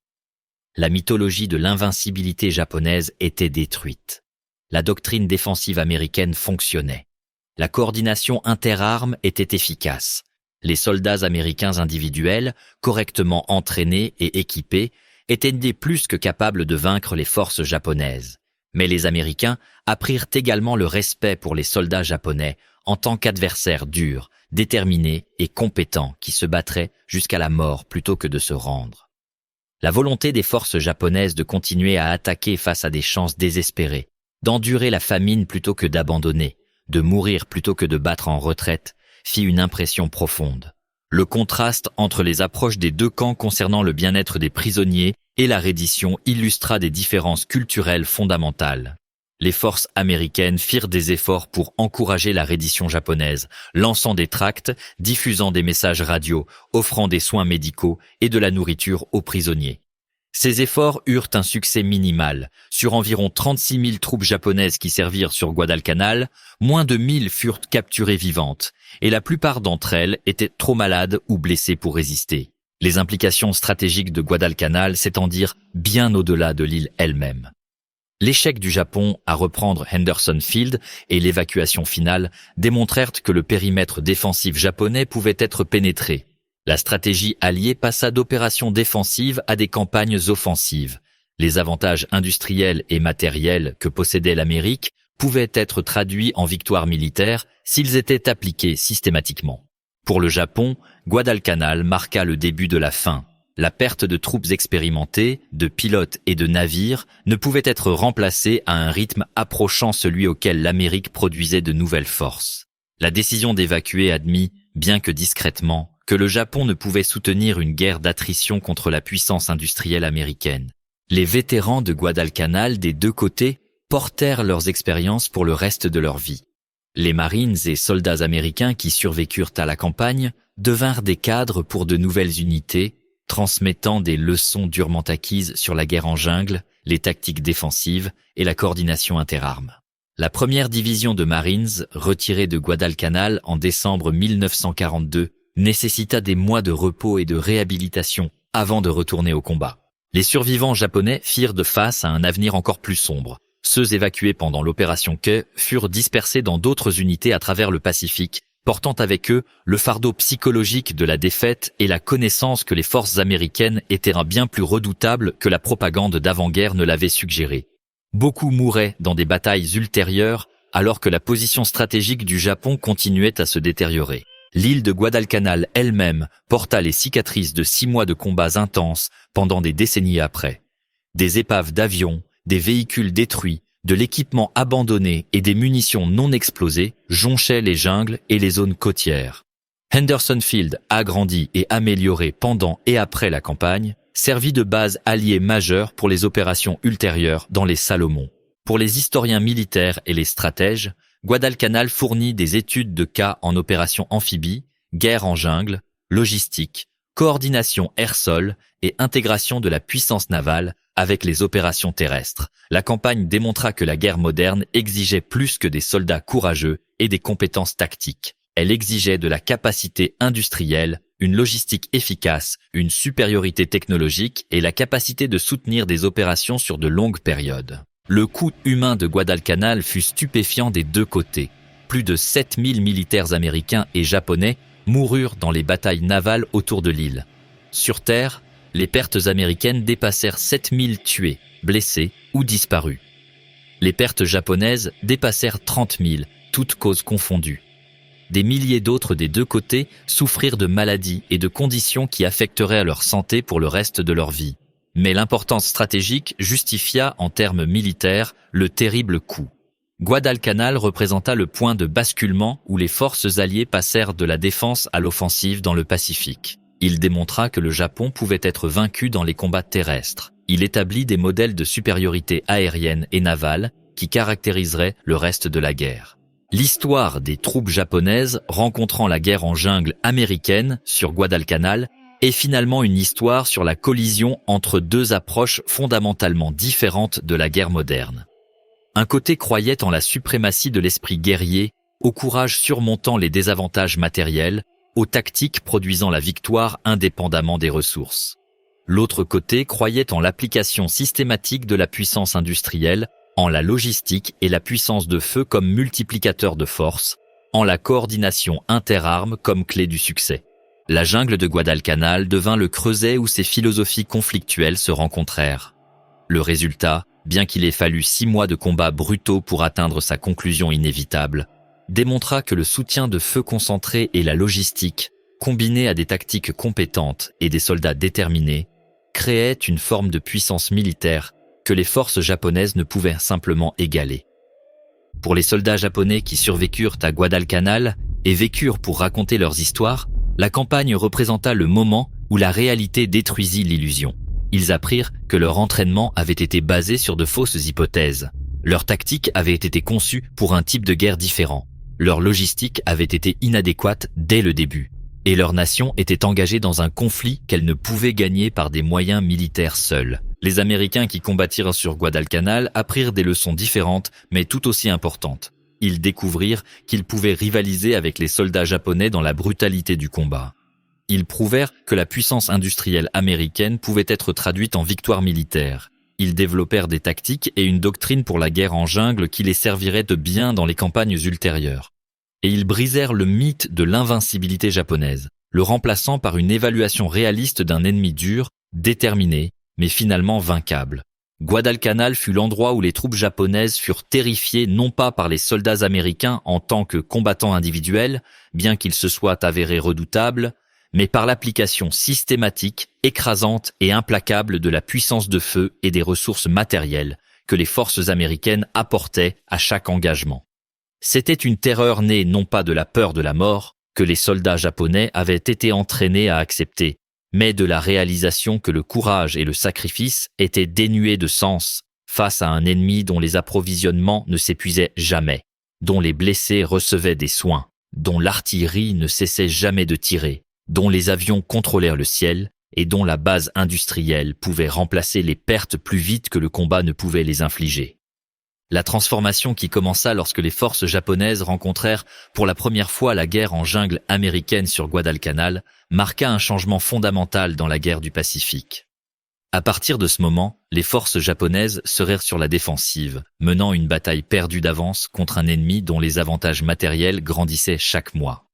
La mythologie de l'invincibilité japonaise était détruite. La doctrine défensive américaine fonctionnait. La coordination interarmes était efficace. Les soldats américains individuels, correctement entraînés et équipés, étaient plus que capables de vaincre les forces japonaises. Mais les Américains apprirent également le respect pour les soldats japonais en tant qu'adversaires durs, déterminés et compétents qui se battraient jusqu'à la mort plutôt que de se rendre. La volonté des forces japonaises de continuer à attaquer face à des chances désespérées, d'endurer la famine plutôt que d'abandonner, de mourir plutôt que de battre en retraite, fit une impression profonde. Le contraste entre les approches des deux camps concernant le bien-être des prisonniers et la reddition illustra des différences culturelles fondamentales. Les forces américaines firent des efforts pour encourager la reddition japonaise, lançant des tracts, diffusant des messages radio, offrant des soins médicaux et de la nourriture aux prisonniers. Ces efforts eurent un succès minimal. Sur environ 36 000 troupes japonaises qui servirent sur Guadalcanal, moins de 1000 furent capturées vivantes, et la plupart d'entre elles étaient trop malades ou blessées pour résister. Les implications stratégiques de Guadalcanal s'étendirent bien au-delà de l'île elle-même. L'échec du Japon à reprendre Henderson Field et l'évacuation finale démontrèrent que le périmètre défensif japonais pouvait être pénétré. La stratégie alliée passa d'opérations défensives à des campagnes offensives. Les avantages industriels et matériels que possédait l'Amérique pouvaient être traduits en victoires militaires s'ils étaient appliqués systématiquement. Pour le Japon, Guadalcanal marqua le début de la fin. La perte de troupes expérimentées, de pilotes et de navires ne pouvait être remplacée à un rythme approchant celui auquel l'Amérique produisait de nouvelles forces. La décision d'évacuer admit, bien que discrètement, que le Japon ne pouvait soutenir une guerre d'attrition contre la puissance industrielle américaine. Les vétérans de Guadalcanal des deux côtés portèrent leurs expériences pour le reste de leur vie. Les Marines et soldats américains qui survécurent à la campagne devinrent des cadres pour de nouvelles unités, transmettant des leçons durement acquises sur la guerre en jungle, les tactiques défensives et la coordination interarmes. La première division de Marines, retirée de Guadalcanal en décembre 1942, nécessita des mois de repos et de réhabilitation avant de retourner au combat. Les survivants japonais firent de face à un avenir encore plus sombre. Ceux évacués pendant l'opération Quai furent dispersés dans d'autres unités à travers le Pacifique, portant avec eux le fardeau psychologique de la défaite et la connaissance que les forces américaines étaient bien plus redoutables que la propagande d'avant-guerre ne l'avait suggéré. Beaucoup mouraient dans des batailles ultérieures alors que la position stratégique du Japon continuait à se détériorer. L'île de Guadalcanal elle-même porta les cicatrices de 6 mois de combats intenses pendant des décennies après. Des épaves d'avions, des véhicules détruits, de l'équipement abandonné et des munitions non explosées jonchaient les jungles et les zones côtières. Henderson Field, agrandi et amélioré pendant et après la campagne, servit de base alliée majeure pour les opérations ultérieures dans les Salomon. Pour les historiens militaires et les stratèges, Guadalcanal fournit des études de cas en opérations amphibies, guerre en jungle, logistique, coordination air-sol et intégration de la puissance navale avec les opérations terrestres. La campagne démontra que la guerre moderne exigeait plus que des soldats courageux et des compétences tactiques. Elle exigeait de la capacité industrielle, une logistique efficace, une supériorité technologique et la capacité de soutenir des opérations sur de longues périodes. Le coût humain de Guadalcanal fut stupéfiant des deux côtés. Plus de 7000 militaires américains et japonais moururent dans les batailles navales autour de l'île. Sur terre, les pertes américaines dépassèrent 7000 tués, blessés ou disparus. Les pertes japonaises dépassèrent 30 000, toutes causes confondues. Des milliers d'autres des deux côtés souffrirent de maladies et de conditions qui affecteraient leur santé pour le reste de leur vie. Mais l'importance stratégique justifia en termes militaires le terrible coup. Guadalcanal représenta le point de basculement où les forces alliées passèrent de la défense à l'offensive dans le Pacifique. Il démontra que le Japon pouvait être vaincu dans les combats terrestres. Il établit des modèles de supériorité aérienne et navale qui caractériseraient le reste de la guerre. L'histoire des troupes japonaises rencontrant la guerre en jungle américaine sur Guadalcanal est finalement une histoire sur la collision entre deux approches fondamentalement différentes de la guerre moderne. Un côté croyait en la suprématie de l'esprit guerrier, au courage surmontant les désavantages matériels, aux tactiques produisant la victoire indépendamment des ressources. L'autre côté croyait en l'application systématique de la puissance industrielle, en la logistique et la puissance de feu comme multiplicateur de force, en la coordination interarmes comme clé du succès. La jungle de Guadalcanal devint le creuset où ces philosophies conflictuelles se rencontrèrent. Le résultat, bien qu'il ait fallu 6 mois de combats brutaux pour atteindre sa conclusion inévitable, démontra que le soutien de feu concentré et la logistique, combinés à des tactiques compétentes et des soldats déterminés, créaient une forme de puissance militaire que les forces japonaises ne pouvaient simplement égaler. Pour les soldats japonais qui survécurent à Guadalcanal et vécurent pour raconter leurs histoires, la campagne représenta le moment où la réalité détruisit l'illusion. Ils apprirent que leur entraînement avait été basé sur de fausses hypothèses. Leur tactique avait été conçue pour un type de guerre différent. Leur logistique avait été inadéquate dès le début. Et leur nation était engagée dans un conflit qu'elle ne pouvait gagner par des moyens militaires seuls. Les Américains qui combattirent sur Guadalcanal apprirent des leçons différentes, mais tout aussi importantes. Ils découvrirent qu'ils pouvaient rivaliser avec les soldats japonais dans la brutalité du combat. Ils prouvèrent que la puissance industrielle américaine pouvait être traduite en victoire militaire. Ils développèrent des tactiques et une doctrine pour la guerre en jungle qui les servirait de bien dans les campagnes ultérieures. Et ils brisèrent le mythe de l'invincibilité japonaise, le remplaçant par une évaluation réaliste d'un ennemi dur, déterminé, mais finalement vaincable. Guadalcanal fut l'endroit où les troupes japonaises furent terrifiées non pas par les soldats américains en tant que combattants individuels, bien qu'ils se soient avérés redoutables, mais par l'application systématique, écrasante et implacable de la puissance de feu et des ressources matérielles que les forces américaines apportaient à chaque engagement. C'était une terreur née non pas de la peur de la mort, que les soldats japonais avaient été entraînés à accepter, mais de la réalisation que le courage et le sacrifice étaient dénués de sens face à un ennemi dont les approvisionnements ne s'épuisaient jamais, dont les blessés recevaient des soins, dont l'artillerie ne cessait jamais de tirer, dont les avions contrôlèrent le ciel et dont la base industrielle pouvait remplacer les pertes plus vite que le combat ne pouvait les infliger. La transformation qui commença lorsque les forces japonaises rencontrèrent pour la première fois la guerre en jungle américaine sur Guadalcanal marqua un changement fondamental dans la guerre du Pacifique. À partir de ce moment, les forces japonaises seraient sur la défensive, menant une bataille perdue d'avance contre un ennemi dont les avantages matériels grandissaient chaque mois.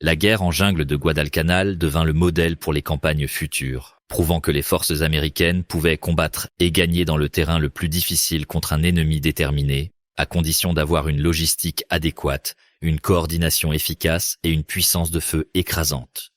La guerre en jungle de Guadalcanal devint le modèle pour les campagnes futures, prouvant que les forces américaines pouvaient combattre et gagner dans le terrain le plus difficile contre un ennemi déterminé, à condition d'avoir une logistique adéquate, une coordination efficace et une puissance de feu écrasante.